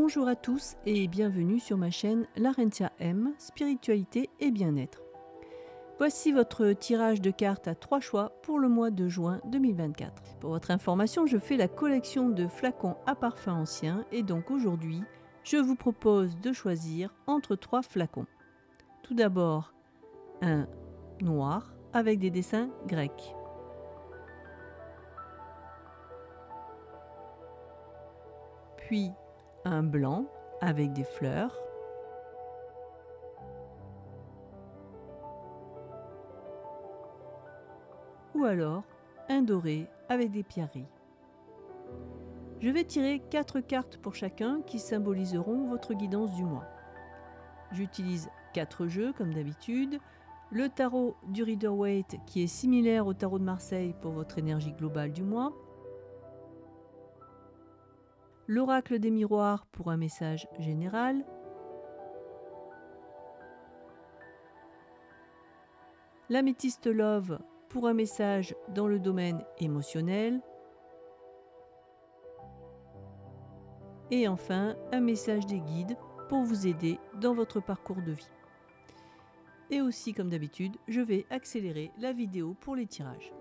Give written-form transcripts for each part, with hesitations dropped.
Bonjour à tous et bienvenue sur ma chaîne Larentia M, Spiritualité et Bien-être. Voici votre tirage de cartes à 3 choix pour le mois de juin 2024. Pour votre information, je fais la collection de flacons à parfum anciens et donc aujourd'hui, je vous propose de choisir entre 3 flacons. Tout d'abord, un noir avec des dessins grecs. Puis un blanc avec des fleurs. Ou alors un doré avec des pierreries. Je vais tirer 4 cartes pour chacun qui symboliseront votre guidance du mois. J'utilise 4 jeux comme d'habitude. Le tarot du Rider-Waite qui est similaire au tarot de Marseille pour votre énergie globale du mois. L'oracle des miroirs pour un message général. L'améthyste Love pour un message dans le domaine émotionnel. Et enfin, un message des guides pour vous aider dans votre parcours de vie. Et aussi, comme d'habitude, je vais accélérer la vidéo pour les tirages.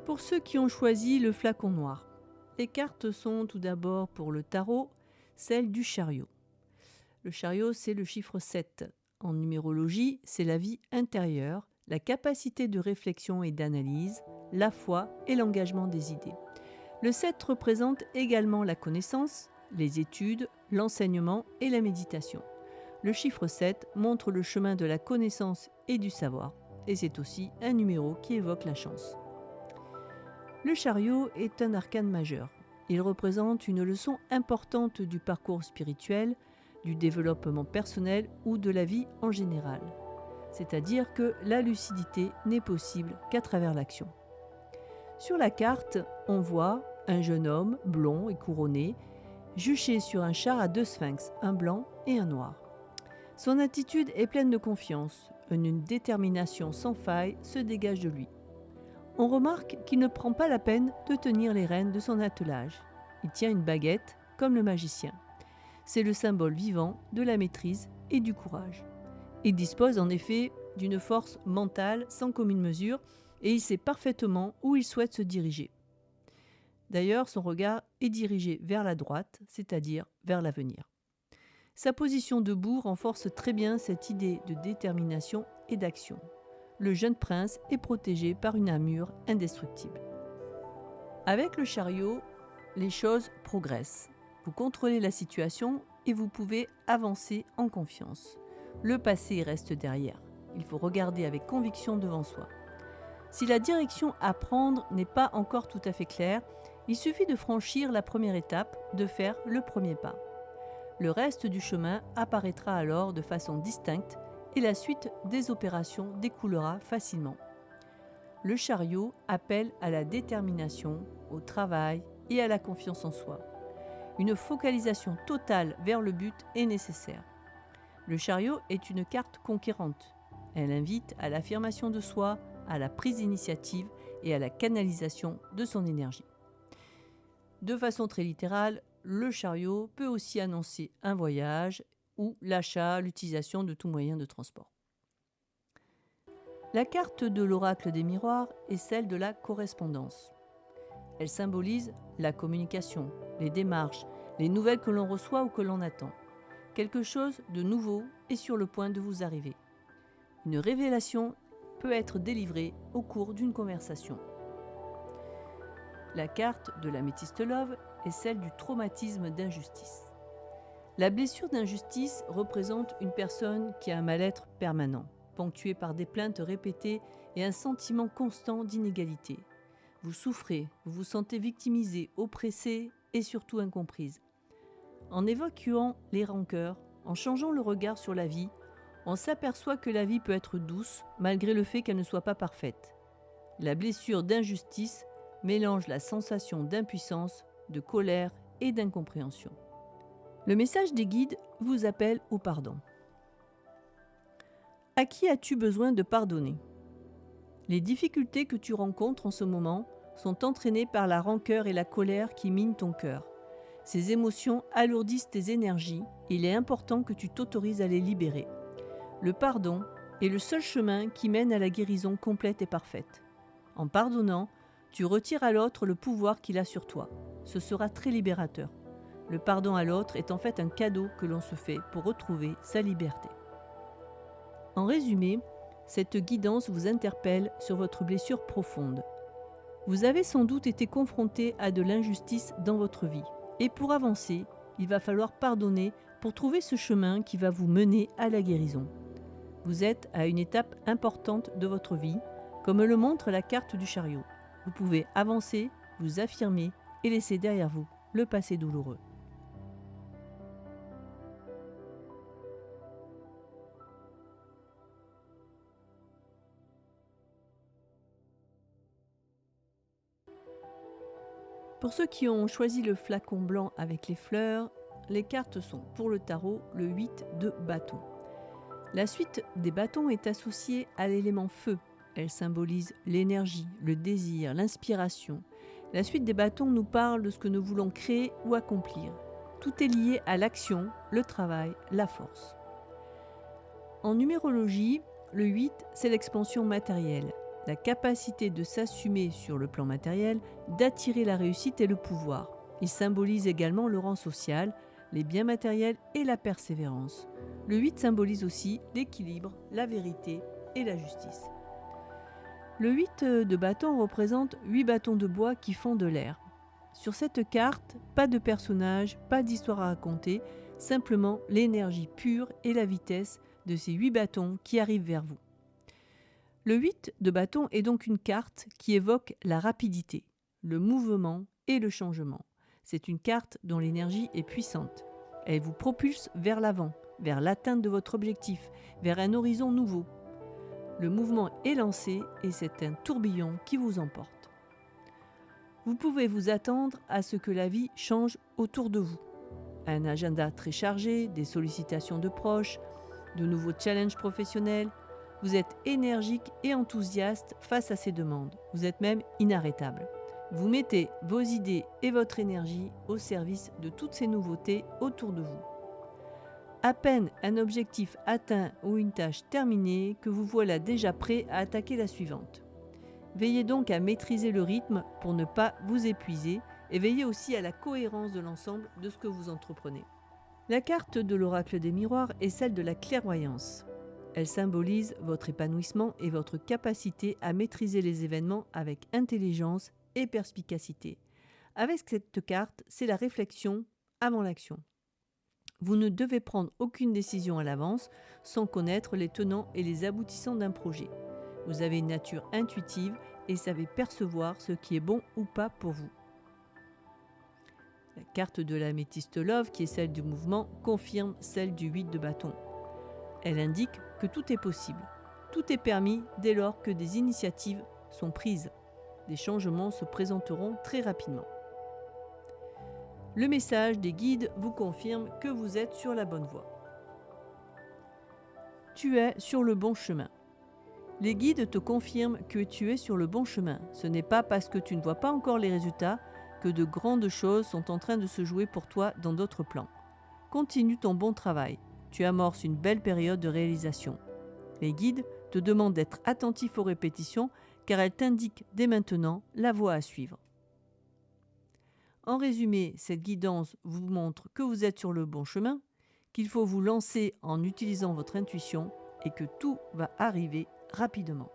Pour ceux qui ont choisi le flacon noir, les cartes sont tout d'abord pour le tarot, celle du chariot. Le chariot, c'est le chiffre 7. En numérologie, c'est la vie intérieure, la capacité de réflexion et d'analyse, la foi et l'engagement des idées. Le 7 représente également la connaissance, les études, l'enseignement et la méditation. Le chiffre 7 montre le chemin de la connaissance et du savoir, et c'est aussi un numéro qui évoque la chance. Le chariot est un arcane majeur. Il représente une leçon importante du parcours spirituel, du développement personnel ou de la vie en général. C'est-à-dire que la lucidité n'est possible qu'à travers l'action. Sur la carte, on voit un jeune homme blond et couronné, juché sur un char à 2 sphinx, un blanc et un noir. Son attitude est pleine de confiance, une détermination sans faille se dégage de lui. On remarque qu'il ne prend pas la peine de tenir les rênes de son attelage. Il tient une baguette comme le magicien. C'est le symbole vivant de la maîtrise et du courage. Il dispose en effet d'une force mentale sans commune mesure et il sait parfaitement où il souhaite se diriger. D'ailleurs, son regard est dirigé vers la droite, c'est-à-dire vers l'avenir. Sa position debout renforce très bien cette idée de détermination et d'action. Le jeune prince est protégé par une armure indestructible. Avec le chariot, les choses progressent. Vous contrôlez la situation et vous pouvez avancer en confiance. Le passé reste derrière. Il faut regarder avec conviction devant soi. Si la direction à prendre n'est pas encore tout à fait claire, il suffit de franchir la première étape, de faire le premier pas. Le reste du chemin apparaîtra alors de façon distincte et la suite des opérations découlera facilement. Le chariot appelle à la détermination, au travail et à la confiance en soi. Une focalisation totale vers le but est nécessaire. Le chariot est une carte conquérante. Elle invite à l'affirmation de soi, à la prise d'initiative et à la canalisation de son énergie. De façon très littérale, le chariot peut aussi annoncer un voyage ou l'achat, l'utilisation de tout moyen de transport. La carte de l'oracle des miroirs est celle de la correspondance. Elle symbolise la communication, les démarches, les nouvelles que l'on reçoit ou que l'on attend. Quelque chose de nouveau est sur le point de vous arriver. Une révélation peut être délivrée au cours d'une conversation. La carte de l'améthyste love est celle du traumatisme d'injustice. La blessure d'injustice représente une personne qui a un mal-être permanent, ponctué par des plaintes répétées et un sentiment constant d'inégalité. Vous souffrez, vous vous sentez victimisé, oppressé et surtout incomprise. En évacuant les rancœurs, en changeant le regard sur la vie, on s'aperçoit que la vie peut être douce malgré le fait qu'elle ne soit pas parfaite. La blessure d'injustice mélange la sensation d'impuissance, de colère et d'incompréhension. Le message des guides vous appelle au pardon. À qui as-tu besoin de pardonner ? Les difficultés que tu rencontres en ce moment sont entraînées par la rancœur et la colère qui minent ton cœur. Ces émotions alourdissent tes énergies et il est important que tu t'autorises à les libérer. Le pardon est le seul chemin qui mène à la guérison complète et parfaite. En pardonnant, tu retires à l'autre le pouvoir qu'il a sur toi. Ce sera très libérateur. Le pardon à l'autre est en fait un cadeau que l'on se fait pour retrouver sa liberté. En résumé, cette guidance vous interpelle sur votre blessure profonde. Vous avez sans doute été confronté à de l'injustice dans votre vie. Et pour avancer, il va falloir pardonner pour trouver ce chemin qui va vous mener à la guérison. Vous êtes à une étape importante de votre vie, comme le montre la carte du chariot. Vous pouvez avancer, vous affirmer et laisser derrière vous le passé douloureux. Pour ceux qui ont choisi le flacon blanc avec les fleurs, les cartes sont pour le tarot le 8 de bâton. La suite des bâtons est associée à l'élément feu. Elle symbolise l'énergie, le désir, l'inspiration. La suite des bâtons nous parle de ce que nous voulons créer ou accomplir. Tout est lié à l'action, le travail, la force. En numérologie, le 8, c'est l'expansion matérielle. La capacité de s'assumer sur le plan matériel, d'attirer la réussite et le pouvoir. Il symbolise également le rang social, les biens matériels et la persévérance. Le 8 symbolise aussi l'équilibre, la vérité et la justice. Le 8 de bâton représente 8 bâtons de bois qui font de l'air. Sur cette carte, pas de personnage, pas d'histoire à raconter, simplement l'énergie pure et la vitesse de ces 8 bâtons qui arrivent vers vous. Le 8 de bâton est donc une carte qui évoque la rapidité, le mouvement et le changement. C'est une carte dont l'énergie est puissante. Elle vous propulse vers l'avant, vers l'atteinte de votre objectif, vers un horizon nouveau. Le mouvement est lancé et c'est un tourbillon qui vous emporte. Vous pouvez vous attendre à ce que la vie change autour de vous. Un agenda très chargé, des sollicitations de proches, de nouveaux challenges professionnels. Vous êtes énergique et enthousiaste face à ces demandes. Vous êtes même inarrêtable. Vous mettez vos idées et votre énergie au service de toutes ces nouveautés autour de vous. À peine un objectif atteint ou une tâche terminée que vous voilà déjà prêt à attaquer la suivante. Veillez donc à maîtriser le rythme pour ne pas vous épuiser et veillez aussi à la cohérence de l'ensemble de ce que vous entreprenez. La carte de l'oracle des miroirs est celle de la clairvoyance. Elle symbolise votre épanouissement et votre capacité à maîtriser les événements avec intelligence et perspicacité. Avec cette carte, c'est la réflexion avant l'action. Vous ne devez prendre aucune décision à l'avance sans connaître les tenants et les aboutissants d'un projet. Vous avez une nature intuitive et savez percevoir ce qui est bon ou pas pour vous. La carte de l'améthyste love, qui est celle du mouvement, confirme celle du 8 de bâton. Elle indique que tout est possible. Tout est permis dès lors que des initiatives sont prises. Des changements se présenteront très rapidement. Le message des guides vous confirme que vous êtes sur la bonne voie. Tu es sur le bon chemin. Les guides te confirment que tu es sur le bon chemin. Ce n'est pas parce que tu ne vois pas encore les résultats que de grandes choses sont en train de se jouer pour toi dans d'autres plans. Continue ton bon travail. Tu amorces une belle période de réalisation. Les guides te demandent d'être attentif aux répétitions car elles t'indiquent dès maintenant la voie à suivre. En résumé, cette guidance vous montre que vous êtes sur le bon chemin, qu'il faut vous lancer en utilisant votre intuition et que tout va arriver rapidement.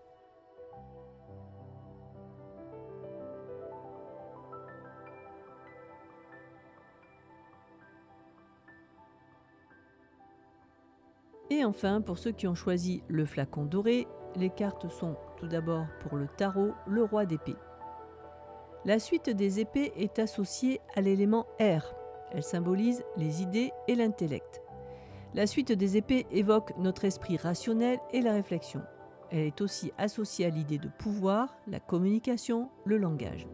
Et enfin, pour ceux qui ont choisi le flacon doré, les cartes sont tout d'abord pour le tarot, le roi d'épée. La suite des épées est associée à l'élément air. Elle symbolise les idées et l'intellect. La suite des épées évoque notre esprit rationnel et la réflexion. Elle est aussi associée à l'idée de pouvoir, la communication, le langage.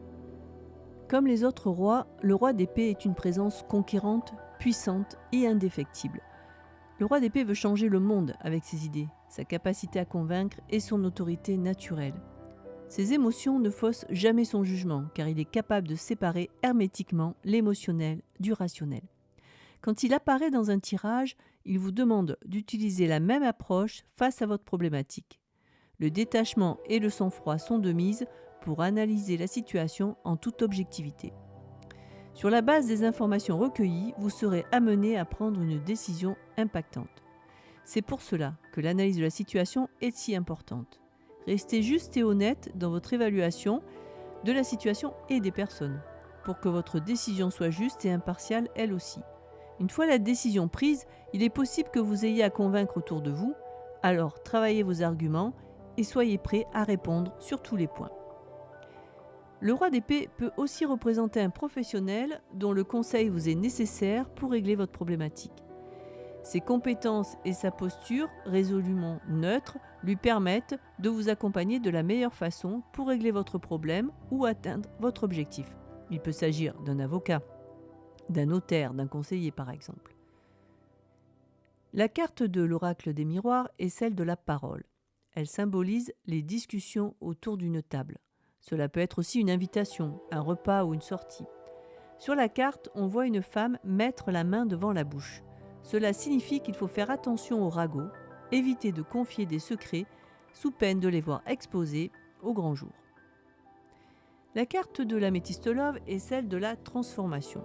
Comme les autres rois, le roi d'épée est une présence conquérante, puissante et indéfectible. Le roi d'épée veut changer le monde avec ses idées, sa capacité à convaincre et son autorité naturelle. Ses émotions ne faussent jamais son jugement, car il est capable de séparer hermétiquement l'émotionnel du rationnel. Quand il apparaît dans un tirage, il vous demande d'utiliser la même approche face à votre problématique. Le détachement et le sang-froid sont de mise pour analyser la situation en toute objectivité. Sur la base des informations recueillies, vous serez amené à prendre une décision impactante. C'est pour cela que l'analyse de la situation est si importante. Restez juste et honnête dans votre évaluation de la situation et des personnes, pour que votre décision soit juste et impartiale elle aussi. Une fois la décision prise, il est possible que vous ayez à convaincre autour de vous, alors travaillez vos arguments et soyez prêts à répondre sur tous les points. Le roi d'épée peut aussi représenter un professionnel dont le conseil vous est nécessaire pour régler votre problématique. Ses compétences et sa posture, résolument neutre, lui permettent de vous accompagner de la meilleure façon pour régler votre problème ou atteindre votre objectif. Il peut s'agir d'un avocat, d'un notaire, d'un conseiller par exemple. La carte de l'oracle des miroirs est celle de la parole. Elle symbolise les discussions autour d'une table. Cela peut être aussi une invitation, un repas ou une sortie. Sur la carte, on voit une femme mettre la main devant la bouche. Cela signifie qu'il faut faire attention aux ragots, éviter de confier des secrets sous peine de les voir exposés au grand jour. La carte de l'améthystolove est celle de la transformation.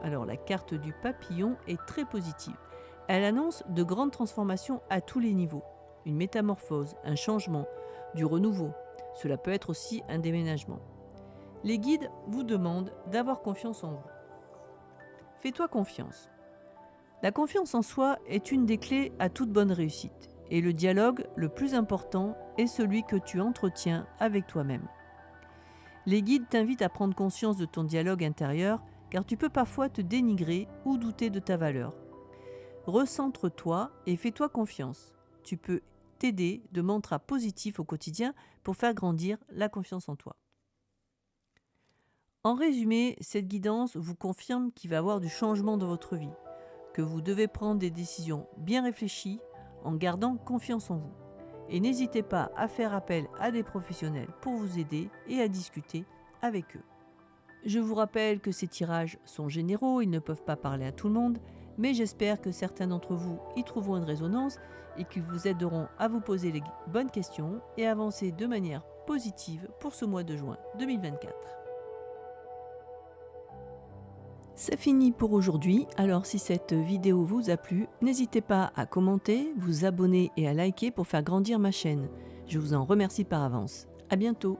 Alors la carte du papillon est très positive. Elle annonce de grandes transformations à tous les niveaux. Une métamorphose, un changement, du renouveau. Cela peut être aussi un déménagement. Les guides vous demandent d'avoir confiance en vous. Fais-toi confiance. La confiance en soi est une des clés à toute bonne réussite. Et le dialogue le plus important est celui que tu entretiens avec toi-même. Les guides t'invitent à prendre conscience de ton dialogue intérieur, car tu peux parfois te dénigrer ou douter de ta valeur. Recentre-toi et fais-toi confiance. Tu peux t'aider de mantras positifs au quotidien pour faire grandir la confiance en toi. En résumé, cette guidance vous confirme qu'il va y avoir du changement dans votre vie, que vous devez prendre des décisions bien réfléchies en gardant confiance en vous. Et n'hésitez pas à faire appel à des professionnels pour vous aider et à discuter avec eux. Je vous rappelle que ces tirages sont généraux, ils ne peuvent pas parler à tout le monde, mais j'espère que certains d'entre vous y trouveront une résonance et qu'ils vous aideront à vous poser les bonnes questions et avancer de manière positive pour ce mois de juin 2024. C'est fini pour aujourd'hui, alors si cette vidéo vous a plu, n'hésitez pas à commenter, vous abonner et à liker pour faire grandir ma chaîne. Je vous en remercie par avance. À bientôt.